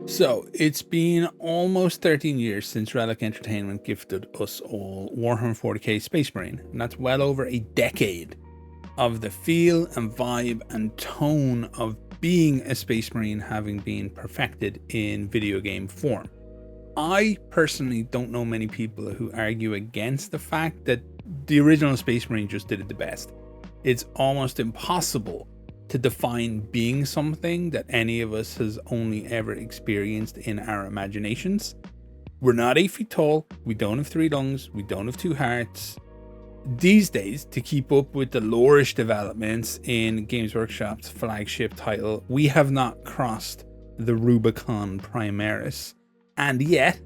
So, it's been almost 13 years since Relic Entertainment gifted us all Warhammer 40k Space Marine, and that's well over a decade of the feel and vibe and tone of being a Space Marine having been perfected in video game form. I personally don't know many people who argue against the fact that the original Space Marine just did it the best. It's almost impossible to define being something that any of us has only ever experienced in our imaginations. We're not 8 feet tall, we don't have 3 lungs, we don't have 2 hearts. These days, to keep up with the loreish developments in Games Workshop's flagship title, we have not crossed the Rubicon Primaris. And yet,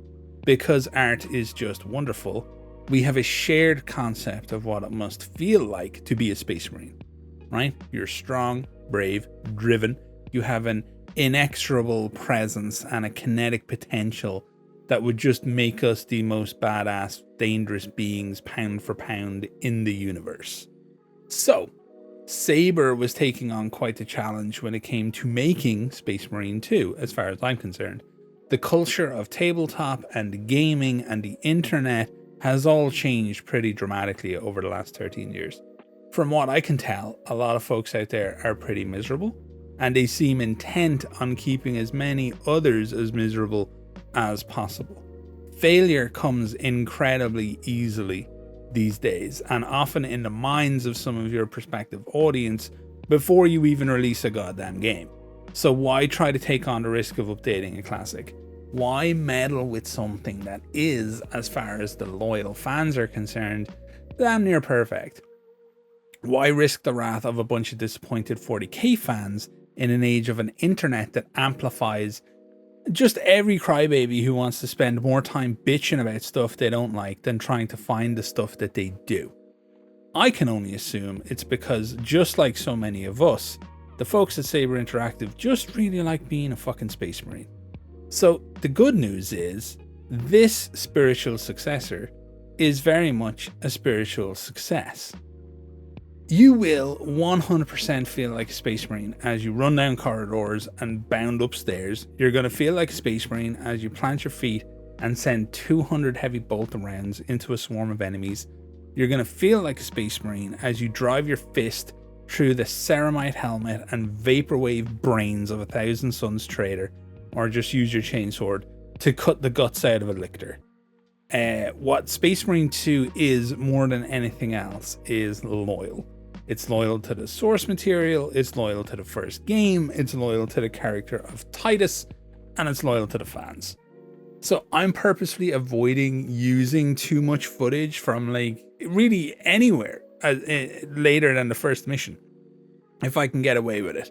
because art is just wonderful, we have a shared concept of what it must feel like to be a Space Marine, right? You're strong, brave, driven. You have an inexorable presence and a kinetic potential that would just make us the most badass, dangerous beings pound for pound in the universe. So, Saber was taking on quite the challenge when it came to making Space Marine 2, as far as I'm concerned. The culture of tabletop and gaming and the internet has all changed pretty dramatically over the last 13 years. From what I can tell, a lot of folks out there are pretty miserable, and they seem intent on keeping as many others as miserable as possible. Failure comes incredibly easily these days, and often in the minds of some of your prospective audience before you even release a goddamn game. So why try to take on the risk of updating a classic? Why meddle with something that is, as far as the loyal fans are concerned, damn near perfect? Why risk the wrath of a bunch of disappointed 40k fans in an age of an internet that amplifies just every crybaby who wants to spend more time bitching about stuff they don't like than trying to find the stuff that they do? I can only assume it's because, just like so many of us, the folks at Saber Interactive just really like being a fucking Space Marine. So the good news is, this spiritual successor is very much a spiritual success. You will 100% feel like a Space Marine as you run down corridors and bound upstairs. You're going to feel like a Space Marine as you plant your feet and send 200 heavy bolt rounds into a swarm of enemies. You're going to feel like a Space Marine as you drive your fist through the ceramite helmet and vaporwave brains of 1,000 Suns trader, or just use your chainsword to cut the guts out of a lictor. What Space Marine 2 is more than anything else is loyal. It's loyal to the source material, it's loyal to the first game, it's loyal to the character of Titus, and it's loyal to the fans. So I'm purposely avoiding using too much footage from like really anywhere later than the first mission, if I can get away with it,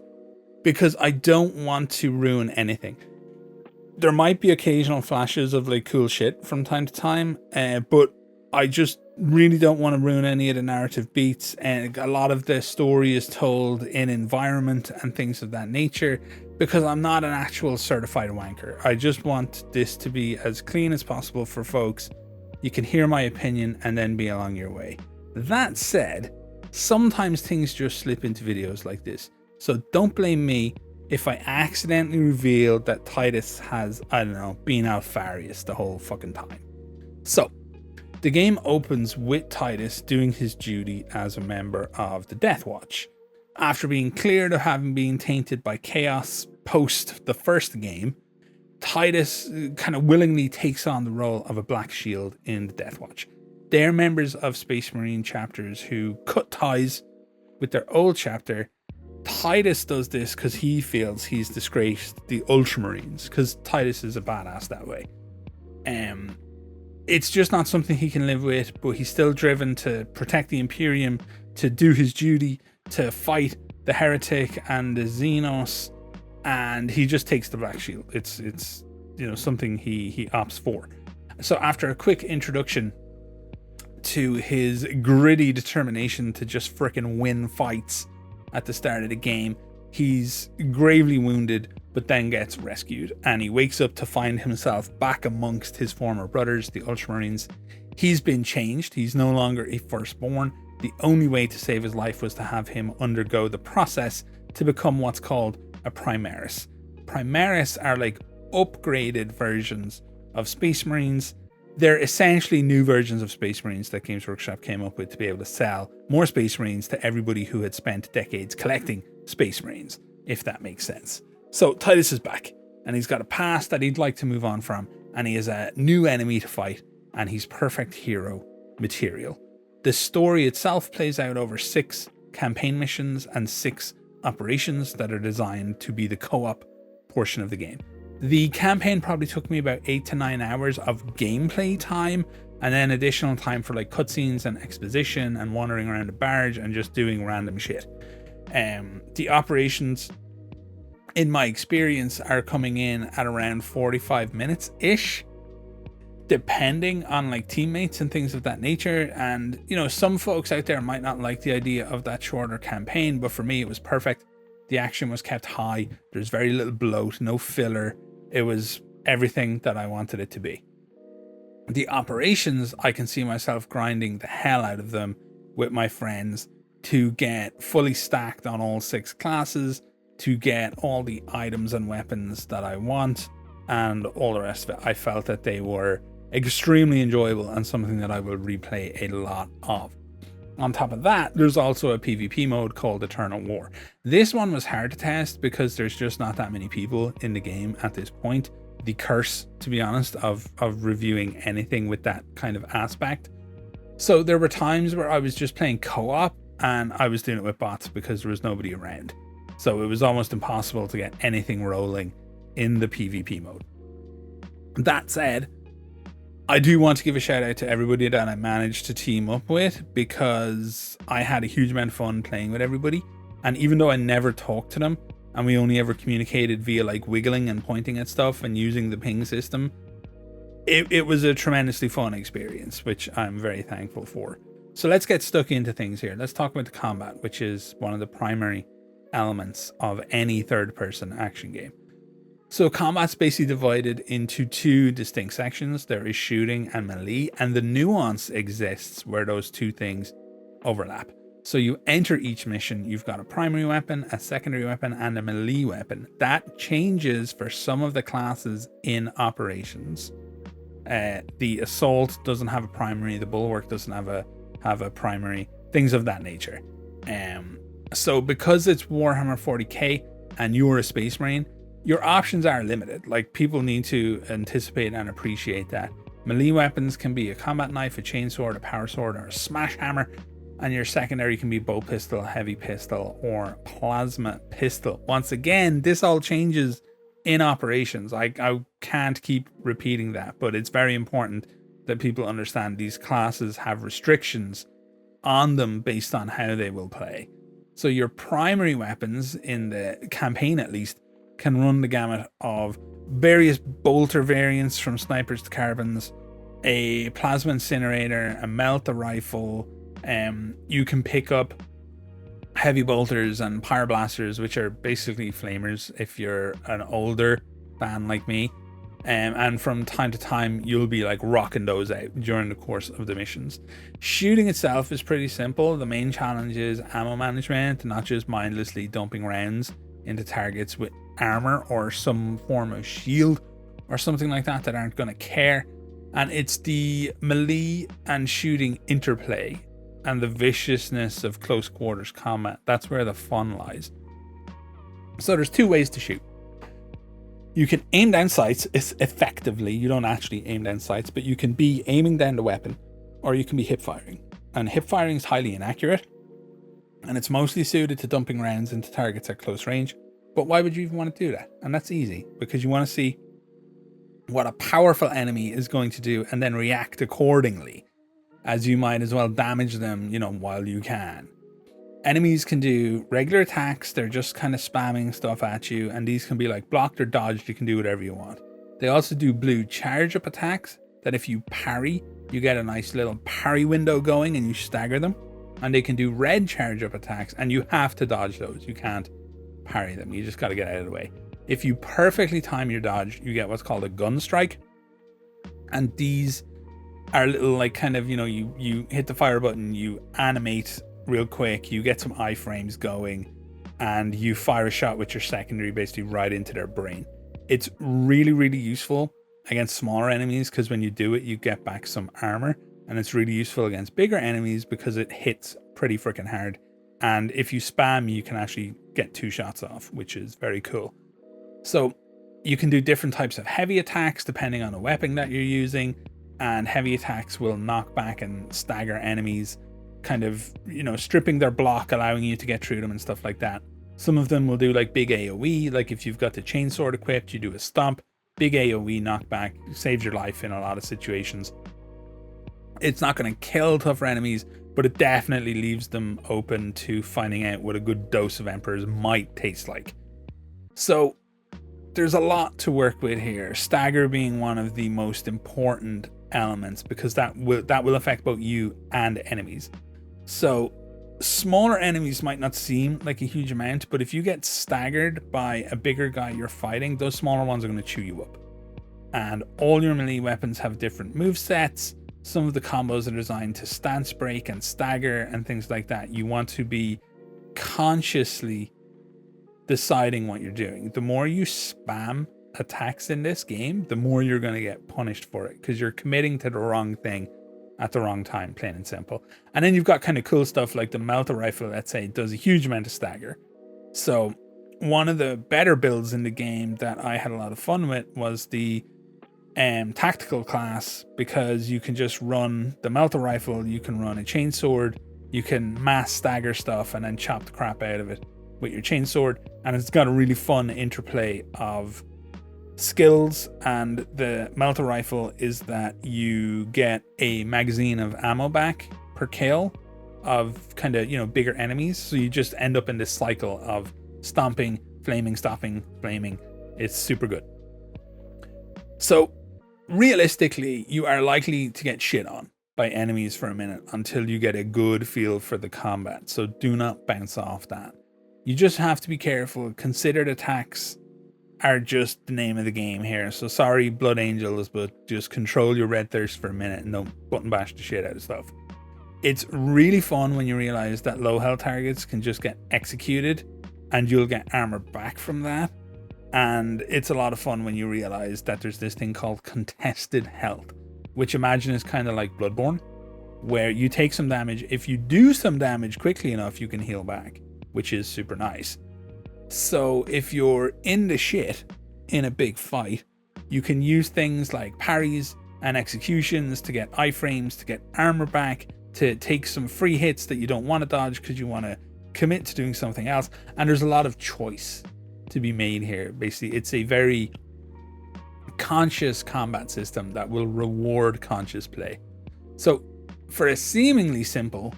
because I don't want to ruin anything. There might be occasional flashes of like cool shit from time to time, but I just really don't want to ruin any of the narrative beats. And a lot of the story is told in environment and things of that nature, because I'm not an actual certified wanker. I just want this to be as clean as possible for folks. You can hear my opinion and then be along your way. That said, sometimes things just slip into videos like this, so don't blame me if I accidentally reveal that Titus has, I don't know, been Alfarius the whole fucking time. So, the game opens with Titus doing his duty as a member of the Death Watch. After being cleared of having been tainted by chaos post the first game, Titus kind of willingly takes on the role of a Black Shield in the Death Watch. They're members of Space Marine chapters who cut ties with their old chapter. Titus does this because he feels he's disgraced the Ultramarines, because Titus is a badass that way. It's just not something he can live with, but he's still driven to protect the Imperium, to do his duty, to fight the Heretic and the Xenos, and he just takes the Black Shield. It's something he opts for. So after a quick introduction to his gritty determination to just frickin' win fights at the start of the game, he's gravely wounded, but then gets rescued, and he wakes up to find himself back amongst his former brothers, the Ultramarines. He's been changed. He's no longer a firstborn. The only way to save his life was to have him undergo the process to become what's called a Primaris. Primaris are like upgraded versions of Space Marines. They're essentially new versions of Space Marines that Games Workshop came up with to be able to sell more Space Marines to everybody who had spent decades collecting Space Marines, if that makes sense. So Titus is back, and he's got a past that he'd like to move on from, and he has a new enemy to fight, and he's perfect hero material. The story itself plays out over 6 campaign missions and 6 operations that are designed to be the co-op portion of the game. The campaign probably took me about 8 to 9 hours of gameplay time, and then additional time for like cutscenes and exposition and wandering around the barge and just doing random shit. The operations, in my experience, are coming in at around 45 minutes ish, depending on like teammates and things of that nature. And you know, some folks out there might not like the idea of that shorter campaign, but for me it was perfect. The action was kept high, there's very little bloat, no filler. It was everything that I wanted it to be. The operations, I can see myself grinding the hell out of them with my friends to get fully stacked on all 6 classes, to get all the items and weapons that I want, and all the rest of it. I felt that they were extremely enjoyable and something that I will replay a lot of. On top of that, there's also a PvP mode called Eternal War. This one was hard to test because there's just not that many people in the game at this point. The curse, to be honest, of reviewing anything with that kind of aspect. So there were times where I was just playing co-op and I was doing it with bots because there was nobody around. So it was almost impossible to get anything rolling in the PvP mode. That said, I do want to give a shout out to everybody that I managed to team up with, because I had a huge amount of fun playing with everybody. And even though I never talked to them and we only ever communicated via like wiggling and pointing at stuff and using the ping system, it was a tremendously fun experience, which I'm very thankful for. So let's get stuck into things here. Let's talk about the combat, which is one of the primary elements of any third-person action game. So combat's basically divided into 2 distinct sections. There is shooting and melee, and the nuance exists where those 2 things overlap. So you enter each mission, you've got a primary weapon, a secondary weapon, and a melee weapon. That changes for some of the classes in operations. The assault doesn't have a primary, the bulwark doesn't have a primary, things of that nature. So because it's Warhammer 40k and you're a Space Marine, your options are limited. Like, people need to anticipate and appreciate that. Melee weapons can be a combat knife, a chainsword, a power sword, or a smash hammer. And your secondary can be bow pistol, heavy pistol, or plasma pistol. Once again, this all changes in operations. I can't keep repeating that, but it's very important that people understand these classes have restrictions on them based on how they will play. So your primary weapons, in the campaign at least, can run the gamut of various bolter variants from snipers to carbons, a plasma incinerator, a melta rifle. You can pick up heavy bolters and pyroblasters, which are basically flamers if you're an older fan like me. And from time to time, you'll be like rocking those out during the course of the missions. Shooting itself is pretty simple. The main challenge is ammo management, not just mindlessly dumping rounds into targets with armor or some form of shield or something like that aren't going to care. And it's the melee and shooting interplay and the viciousness of close quarters combat. That's where the fun lies. So there's 2 ways to shoot. You can aim down sights. It's effectively, you don't actually aim down sights, but you can be aiming down the weapon, or you can be hip firing. And hip firing is highly inaccurate, and it's mostly suited to dumping rounds into targets at close range. But why would you even want to do that? And that's easy, because you want to see what a powerful enemy is going to do and then react accordingly, as you might as well damage them, you know, while you can. Enemies can do regular attacks. They're just kind of spamming stuff at you, and these can be like blocked or dodged. You can do whatever you want. They also do blue charge up attacks that if you parry, you get a nice little parry window going and you stagger them. And they can do red charge up attacks, and you have to dodge those. You can't parry them. You just got to get out of the way. If you perfectly time your dodge, you get what's called a gun strike. And these are little, like, kind of, you know, you hit the fire button, you animate real quick, you get some iframes going, and you fire a shot with your secondary basically right into their brain. It's really, really useful against smaller enemies because when you do it, you get back some armor. And it's really useful against bigger enemies because it hits pretty freaking hard. And if you spam, you can actually get 2 shots off, which is very cool. So you can do different types of heavy attacks depending on the weapon that you're using. And heavy attacks will knock back and stagger enemies, kind of, you know, stripping their block, allowing you to get through them and stuff like that. Some of them will do like big AoE, like if you've got the chainsword equipped, you do a stomp, big AoE knockback, saves your life in a lot of situations. It's not going to kill tougher enemies, but it definitely leaves them open to finding out what a good dose of Emperors might taste like. So there's a lot to work with here, stagger being one of the most important elements because that will affect both you and enemies. So smaller enemies might not seem like a huge amount, but if you get staggered by a bigger guy you're fighting, those smaller ones are going to chew you up. And all your melee weapons have different move sets. Some of the combos are designed to stance break and stagger and things like that. You want to be consciously deciding what you're doing. The more you spam attacks in this game, the more you're going to get punished for it because you're committing to the wrong thing at the wrong time, plain and simple. And then you've got kind of cool stuff like the melter rifle, let's say, does a huge amount of stagger. So one of the better builds in the game that I had a lot of fun with was the tactical class, because you can just run the melter rifle, you can run a chainsword, you can mass stagger stuff and then chop the crap out of it with your chainsword, and it's got a really fun interplay of skills. And the melter rifle is that you get a magazine of ammo back per kill of kind of, you know, bigger enemies, so you just end up in this cycle of stomping, flaming, stopping, flaming. It's super good. So realistically, you are likely to get shit on by enemies for a minute until you get a good feel for the combat, so do not bounce off that. You just have to be careful. Considered attacks are just the name of the game here, so sorry Blood Angels, but just control your red thirst for a minute and don't button bash the shit out of stuff. It's really fun when you realize that low health targets can just get executed and you'll get armor back from that. And it's a lot of fun when you realize that there's this thing called contested health, which imagine is kind of like Bloodborne, where you take some damage. If you do some damage quickly enough, you can heal back, which is super nice. So if you're in the shit in a big fight, you can use things like parries and executions to get iframes, to get armor back, to take some free hits that you don't want to dodge because you want to commit to doing something else. And there's a lot of choice to be made here. Basically, it's a very conscious combat system that will reward conscious play. So for a seemingly simple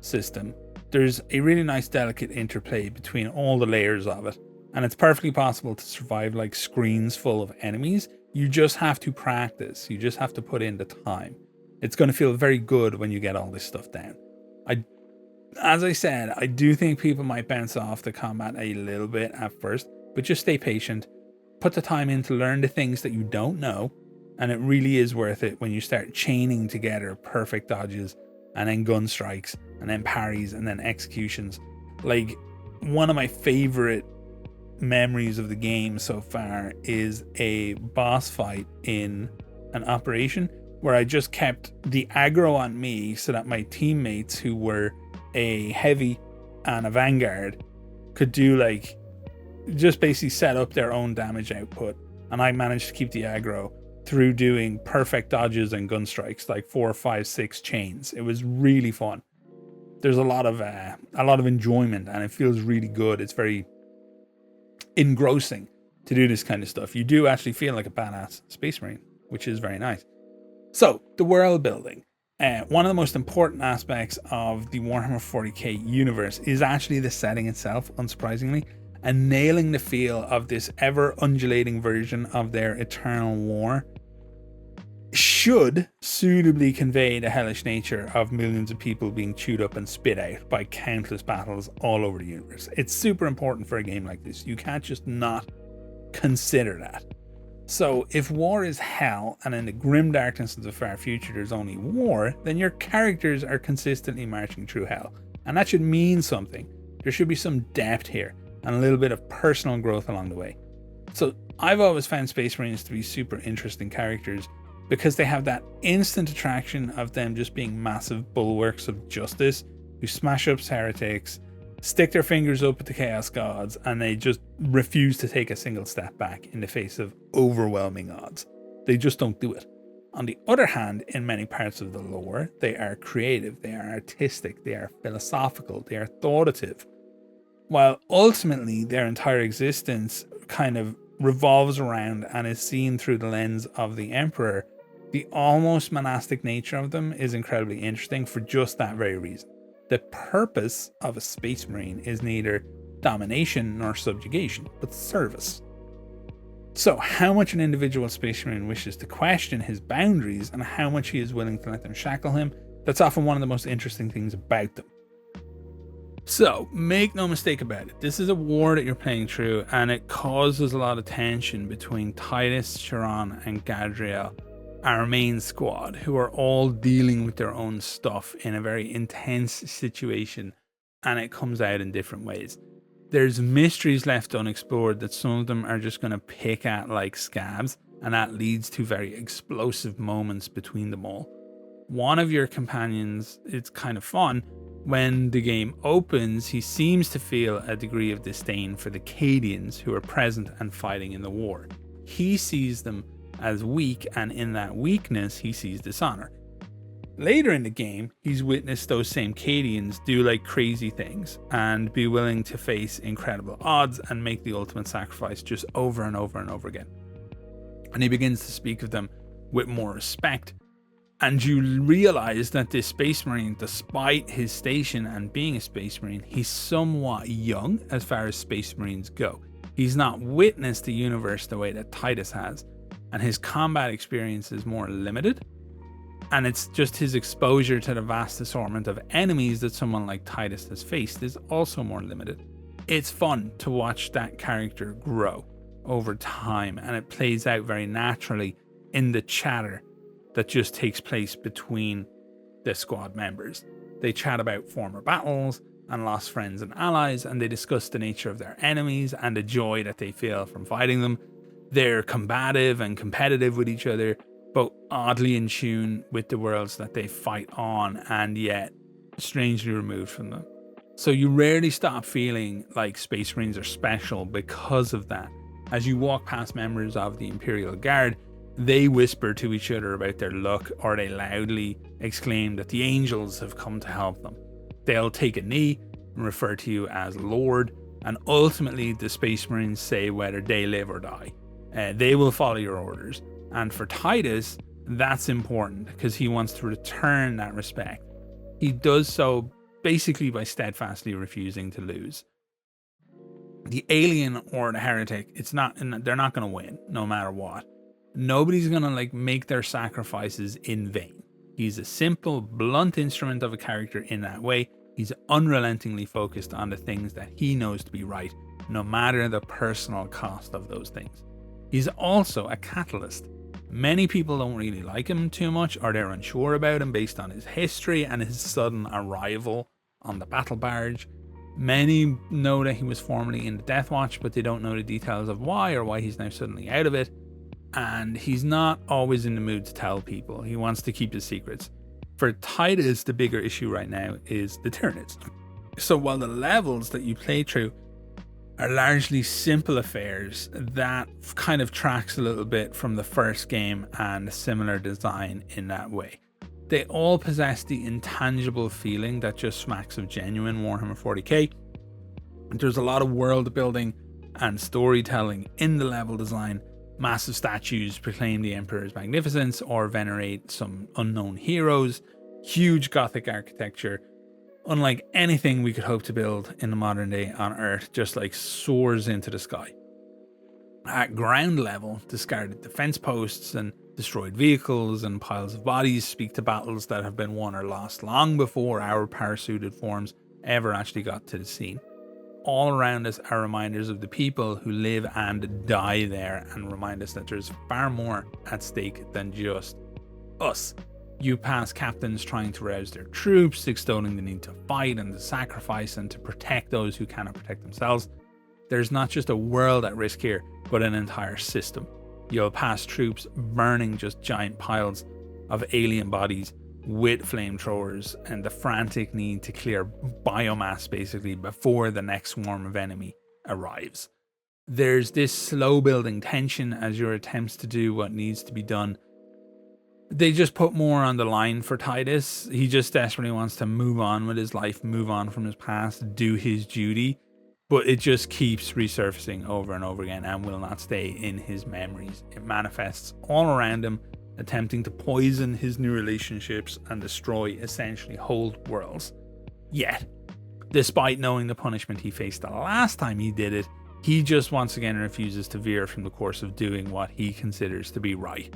system, there's a really nice delicate interplay between all the layers of it, and it's perfectly possible to survive like screens full of enemies. You just have to practice. You just have to put in the time. It's going to feel very good when you get all this stuff down. As I said, I do think people might bounce off the combat a little bit at first, but just stay patient. Put the time in to learn the things that you don't know, and it really is worth it when you start chaining together perfect dodges and then gun strikes and then parries and then executions. Like, one of my favorite memories of the game so far is a boss fight in an operation where I just kept the aggro on me so that my teammates, who were a heavy and a vanguard, could do like just basically set up their own damage output, and I managed to keep the aggro through doing perfect dodges and gun strikes, like 4, 5, 6 chains. It was really fun. There's a lot of enjoyment, and it feels really good. It's very engrossing to do this kind of stuff. You do actually feel like a badass space marine, which is very nice. So the world building. One of the most important aspects of the Warhammer 40k universe is actually the setting itself, unsurprisingly, and nailing the feel of this ever undulating version of their eternal war should suitably convey the hellish nature of millions of people being chewed up and spit out by countless battles all over the universe. It's super important for a game like this. You can't just not consider that. So if war is hell and in the grim darkness of the far future there's only war, then your characters are consistently marching through hell. And that should mean something. There should be some depth here and a little bit of personal growth along the way. So I've always found Space Marines to be super interesting characters because they have that instant attraction of them just being massive bulwarks of justice who smash up heretics, stick their fingers up at the Chaos Gods, and they just refuse to take a single step back in the face of overwhelming odds. They just don't do it. On the other hand, in many parts of the lore, they are creative, they are artistic, they are philosophical, they are thoughtative. While ultimately their entire existence kind of revolves around and is seen through the lens of the Emperor, the almost monastic nature of them is incredibly interesting for just that very reason. The purpose of a Space Marine is neither domination nor subjugation, but service. So how much an individual Space Marine wishes to question his boundaries and how much he is willing to let them shackle him, that's often one of the most interesting things about them. So, make no mistake about it, this is a war that you're playing through, and it causes a lot of tension between Titus, Chiron, and Gadriel, our main squad, who are all dealing with their own stuff in a very intense situation, and it comes out in different ways. There's mysteries left unexplored that some of them are just going to pick at like scabs, and that leads to very explosive moments between them all. One of your companions, it's kind of fun, when the game opens, he seems to feel a degree of disdain for the Cadians who are present and fighting in the war. He sees them as weak, and in that weakness, he sees dishonor. Later in the game, he's witnessed those same Cadians do like crazy things and be willing to face incredible odds and make the ultimate sacrifice just over and over and over again. And he begins to speak of them with more respect. And you realize that this Space Marine, despite his station and being a Space Marine, he's somewhat young as far as Space Marines go. He's not witnessed the universe the way that Titus has, and his combat experience is more limited. And it's just his exposure to the vast assortment of enemies that someone like Titus has faced is also more limited. It's fun to watch that character grow over time, and it plays out very naturally in the chatter that just takes place between the squad members. They chat about former battles and lost friends and allies, and they discuss the nature of their enemies and the joy that they feel from fighting them. They're combative and competitive with each other, but oddly in tune with the worlds that they fight on, and yet strangely removed from them. So you rarely stop feeling like Space Marines are special because of that. As you walk past members of the Imperial Guard, they whisper to each other about their luck, or they loudly exclaim that the angels have come to help them. They'll take a knee and refer to you as Lord, and ultimately the Space Marines say whether they live or die. They will follow your orders. And for Titus, that's important because he wants to return that respect. He does so basically by steadfastly refusing to lose. The alien or the heretic, they're not going to win no matter what. Nobody's going to make their sacrifices in vain. He's a simple, blunt instrument of a character in that way. He's unrelentingly focused on the things that he knows to be right, no matter the personal cost of those things. He's also a catalyst. Many people don't really like him too much, or they're unsure about him based on his history and his sudden arrival on the battle barge. Many know that he was formerly in the Death Watch, but they don't know the details of why or why he's now suddenly out of it. And he's not always in the mood to tell people. He wants to keep his secrets. For Titus, the bigger issue right now is the Tyranids. So while the levels that you play through are largely simple affairs, that kind of tracks a little bit from the first game and a similar design in that way. They all possess the intangible feeling that just smacks of genuine Warhammer 40k. There's a lot of world building and storytelling in the level design. Massive statues proclaim the Emperor's magnificence or venerate some unknown heroes. Huge Gothic architecture, unlike anything we could hope to build in the modern day on Earth, just soars into the sky. At ground level, discarded defense posts and destroyed vehicles and piles of bodies speak to battles that have been won or lost long before our parasuited forms ever actually got to the scene. All around us are reminders of the people who live and die there, and remind us that there's far more at stake than just us. You pass captains trying to rouse their troops, extolling the need to fight and to sacrifice and to protect those who cannot protect themselves. There's not just a world at risk here, but an entire system. You'll pass troops burning just giant piles of alien bodies with flamethrowers and the frantic need to clear biomass basically before the next swarm of enemy arrives. There's this slow building tension as your attempts to do what needs to be done. They just put more on the line for Titus. He just desperately wants to move on with his life, move on from his past, do his duty. But it just keeps resurfacing over and over again and will not stay in his memories. It manifests all around him, attempting to poison his new relationships and destroy essentially whole worlds. Yet, despite knowing the punishment he faced the last time he did it, he just once again refuses to veer from the course of doing what he considers to be right.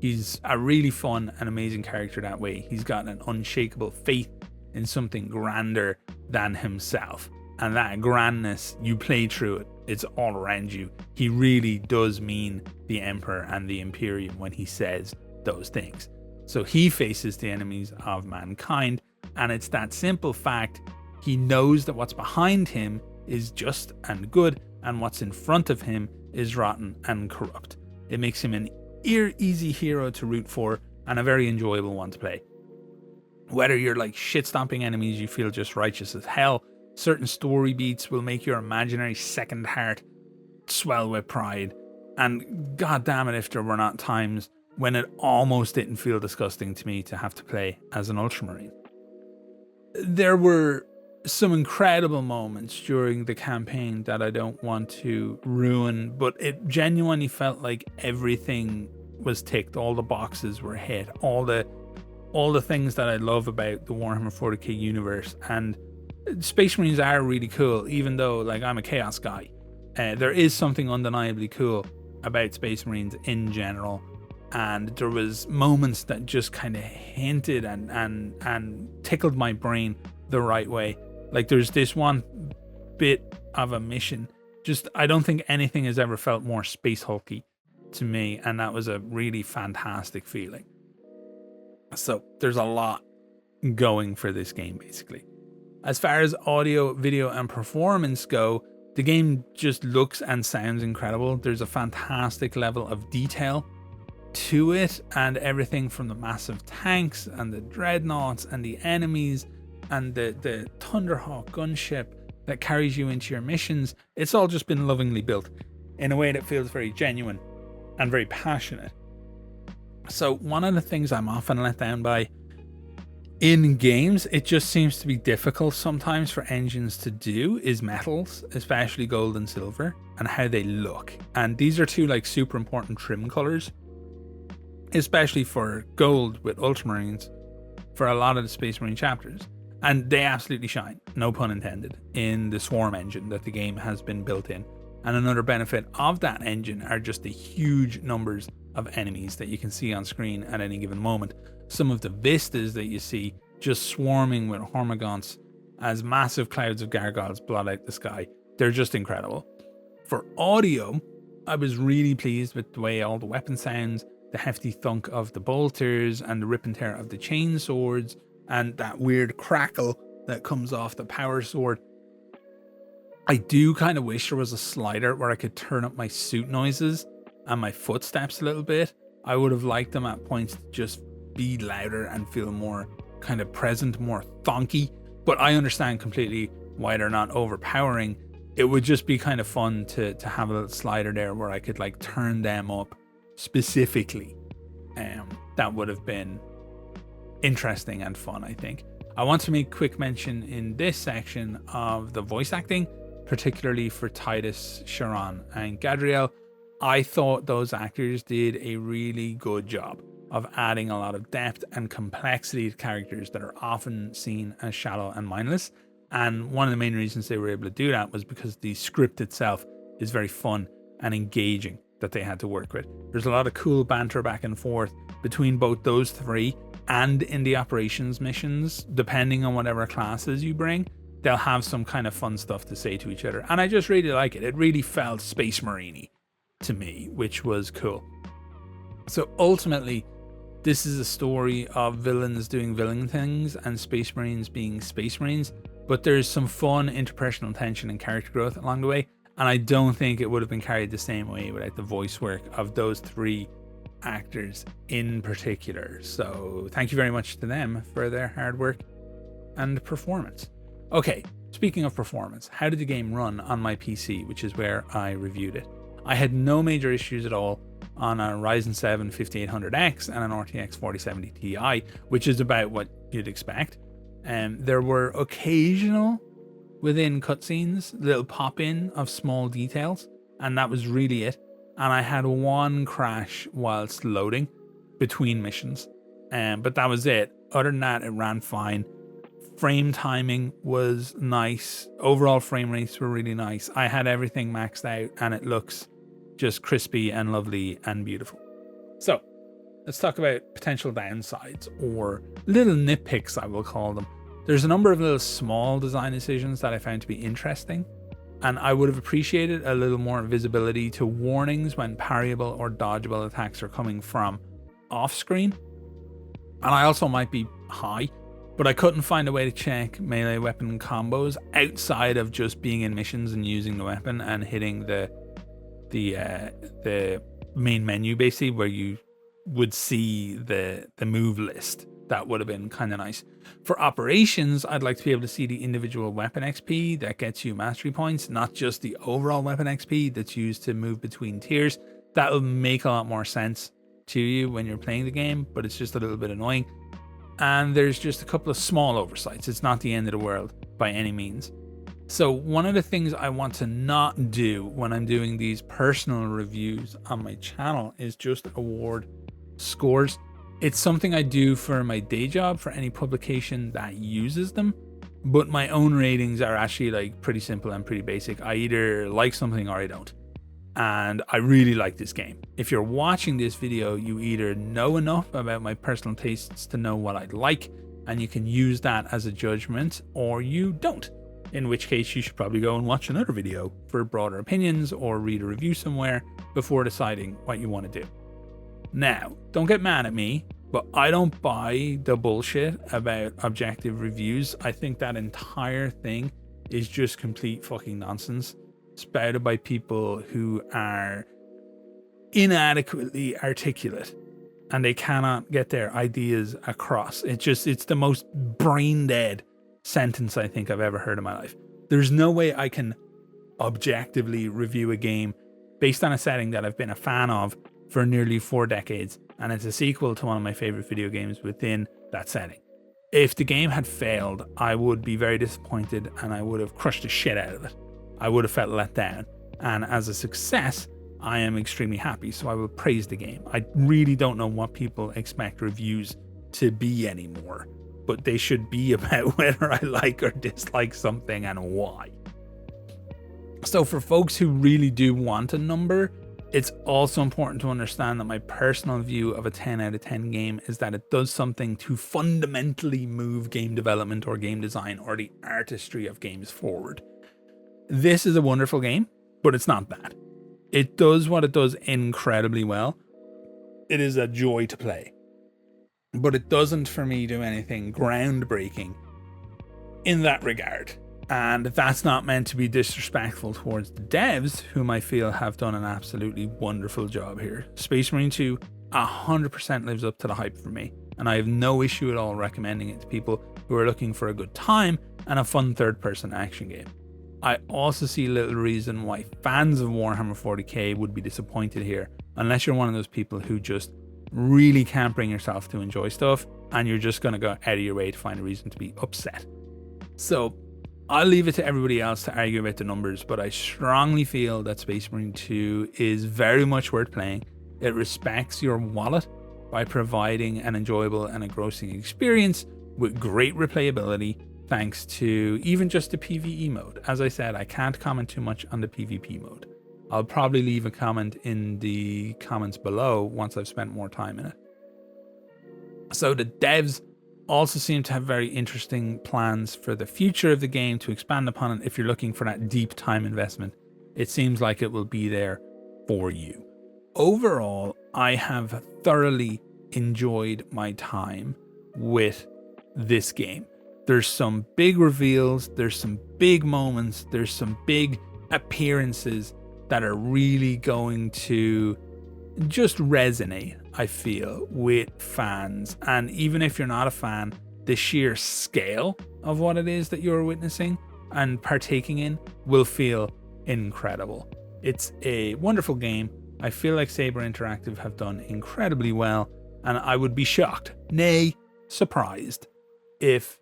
He's a really fun and amazing character that way. He's got an unshakable faith in something grander than himself. And that grandness, you play through it, it's all around you. He really does mean the Emperor and the Imperium when he says those things. So he faces the enemies of mankind, and it's that simple fact. He knows that what's behind him is just and good, and what's in front of him is rotten and corrupt. It makes him an easy hero to root for and a very enjoyable one to play. Whether you're like shit-stomping enemies you feel just righteous as hell, certain story beats will make your imaginary second heart swell with pride. And god damn it if there were not times when it almost didn't feel disgusting to me to have to play as an Ultramarine. There were some incredible moments during the campaign that I don't want to ruin, but it genuinely felt like everything was ticked, all the boxes were hit, all the things that I love about the Warhammer 40k universe. And Space Marines are really cool, even though like I'm a Chaos guy. There is something undeniably cool about Space Marines in general, and there was moments that just kind of hinted and tickled my brain the right way. Like there's this one bit of a mission, just I don't think anything has ever felt more Space Hulky to me, and that was a really fantastic feeling. So there's a lot going for this game basically. As far as audio, video, and performance go, the game just looks and sounds incredible. There's a fantastic level of detail to it, and everything from the massive tanks and the dreadnoughts and the enemies and the Thunderhawk gunship that carries you into your missions. It's all just been lovingly built in a way that feels very genuine and very passionate. So one of the things I'm often let down by in games, it just seems to be difficult sometimes for engines to do, is metals, especially gold and silver, and how they look. And these are two like super important trim colors, especially for gold with Ultramarines for a lot of the Space Marine chapters. And they absolutely shine, no pun intended, in the Swarm engine that the game has been built in. And another benefit of that engine are just the huge numbers of enemies that you can see on screen at any given moment. Some of the vistas that you see just swarming with Hormagaunts as massive clouds of gargoyles blot out the sky. They're just incredible. For audio, I was really pleased with the way all the weapon sounds, the hefty thunk of the bolters and the rip and tear of the chain swords, and that weird crackle that comes off the power sword. I do kind of wish there was a slider where I could turn up my suit noises and my footsteps a little bit. I would have liked them at points to just be louder and feel more kind of present, more thonky. But I understand completely why they're not overpowering. It would just be kind of fun to have a little slider there where I could like turn them up specifically. That would have been interesting and fun, I think. I want to make quick mention in this section of the voice acting, particularly for Titus, Sharon, and Gadriel. I thought those actors did a really good job of adding a lot of depth and complexity to characters that are often seen as shallow and mindless. And one of the main reasons they were able to do that was because the script itself is very fun and engaging that they had to work with. There's a lot of cool banter back and forth between both those three and in the operations missions. Depending on whatever classes you bring, they'll have some kind of fun stuff to say to each other. And I just really like it. It really felt Space Marine-y to me, which was cool. So ultimately, this is a story of villains doing villain things and Space Marines being Space Marines, but there's some fun interpersonal tension and character growth along the way. And I don't think it would have been carried the same way without the voice work of those 3 actors in particular. So thank you very much to them for their hard work and performance. Okay, speaking of performance, how did the game run on my PC, which is where I reviewed it? I had no major issues at all on a Ryzen 7 5800X and an RTX 4070 Ti, which is about what you'd expect. There were occasional within cutscenes, little pop-in of small details, and that was really it. And I had one crash whilst loading between missions, but that was it. Other than that, it ran fine. Frame timing was nice. Overall frame rates were really nice. I had everything maxed out, and it looks just crispy and lovely and beautiful. So let's talk about potential downsides, or little nitpicks, I will call them. There's a number of little small design decisions that I found to be interesting, and I would have appreciated a little more visibility to warnings when parryable or dodgeable attacks are coming from off screen. And I also might be high, but I couldn't find a way to check melee weapon combos outside of just being in missions and using the weapon and hitting the main menu, basically, where you would see the move list. That would have been kind of nice. For operations, I'd like to be able to see the individual weapon XP that gets you mastery points, not just the overall weapon XP that's used to move between tiers. That'll make a lot more sense to you when you're playing the game, but it's just a little bit annoying. And there's just a couple of small oversights. It's not the end of the world by any means. So one of the things I want to not do when I'm doing these personal reviews on my channel is just award scores. It's something I do for my day job for any publication that uses them, but my own ratings are actually like pretty simple and pretty basic. I either like something or I don't. And I really like this game. If you're watching this video, you either know enough about my personal tastes to know what I'd like, and you can use that as a judgment, or you don't. In which case you should probably go and watch another video for broader opinions or read a review somewhere before deciding what you want to do. Now, don't get mad at me, but I don't buy the bullshit about objective reviews. I think that entire thing is just complete fucking nonsense, spouted by people who are inadequately articulate and they cannot get their ideas across. It's the most brain dead sentence I think I've ever heard in my life. There's no way I can objectively review a game based on a setting that I've been a fan of for nearly 4 decades, and it's a sequel to one of my favorite video games within that setting. If the game had failed, I would be very disappointed and I would have crushed the shit out of it. I would have felt let down. And as a success, I am extremely happy, so I will praise the game. I really don't know what people expect reviews to be anymore, but they should be about whether I like or dislike something and why. So for folks who really do want a number, it's also important to understand that my personal view of a 10 out of 10 game is that it does something to fundamentally move game development or game design or the artistry of games forward. This is a wonderful game, but it's not that. It does what it does incredibly well. It is a joy to play, but it doesn't for me do anything groundbreaking in that regard. And that's not meant to be disrespectful towards the devs, whom I feel have done an absolutely wonderful job here. Space Marine 2 100% lives up to the hype for me, and I have no issue at all recommending it to people who are looking for a good time and a fun third-person action game. I also see little reason why fans of Warhammer 40k would be disappointed here, unless you're one of those people who just really can't bring yourself to enjoy stuff, and you're just going to go out of your way to find a reason to be upset. So I'll leave it to everybody else to argue about the numbers, but I strongly feel that Space Marine 2 is very much worth playing. It respects your wallet by providing an enjoyable and engrossing experience with great replayability, thanks to even just the PvE mode. As I said, I can't comment too much on the PvP mode. I'll probably leave a comment in the comments below once I've spent more time in it. So the devs also seem to have very interesting plans for the future of the game to expand upon it. If you're looking for that deep time investment, it seems like it will be there for you. Overall, I have thoroughly enjoyed my time with this game. There's some big reveals, there's some big moments, there's some big appearances that are really going to just resonate, I feel, with fans. And even if you're not a fan, the sheer scale of what it is that you're witnessing and partaking in will feel incredible. It's a wonderful game. I feel like Saber Interactive have done incredibly well, and I would be shocked, nay, surprised, if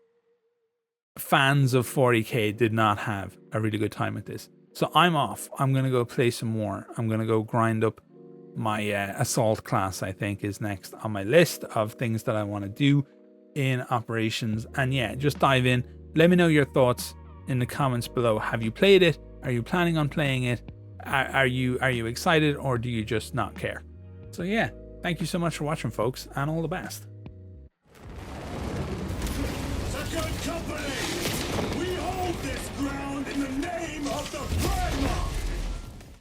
fans of 40k did not have a really good time with this. So I'm off. I'm going to go play some more. I'm going to go grind up my assault class, I think, is next on my list of things that I want to do in operations. And yeah, just dive in. Let me know your thoughts in the comments below. Have you played it? Are you planning on playing it? Are you excited, or do you just not care? So yeah, thank you so much for watching, folks, and all the best.